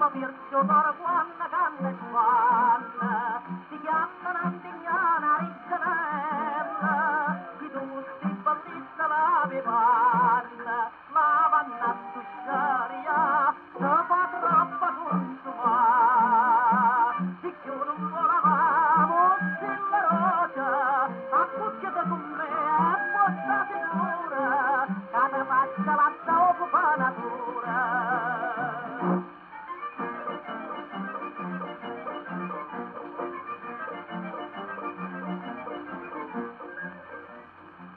ma vircio d'oro quando canna e spanna, si chiamano antignana rizzanella, chi tu sti bellissa la mi panna, la vanna a susciaria, se fa troppa consumare, si chiude un po' la mano, si la rosa, a cuccia da cumbre e posta sicura, cada faccia la sta occupa natura.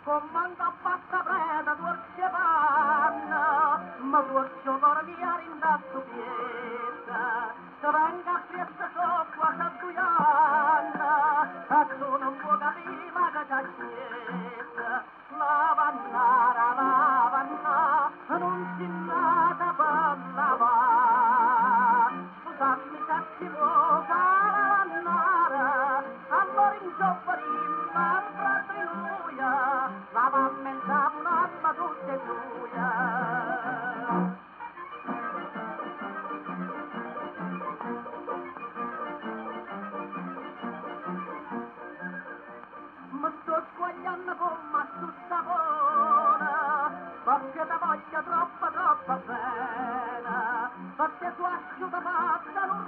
Comanda fatta preda dolce panna, ma dolce onore mia rindato pieta, se venga a fiesta sopra sa duianna, a tu non può capire ma che c'è chiesa, la vanna, non si nata per lavare, scusami se ti può fare la vannara, allora in sopporima, un prato in luia, la mamma in un'alma tutta è tua. Mi sto squagliando come su sapone, perché ti voglio troppa bene, perché tu asciuga fatta non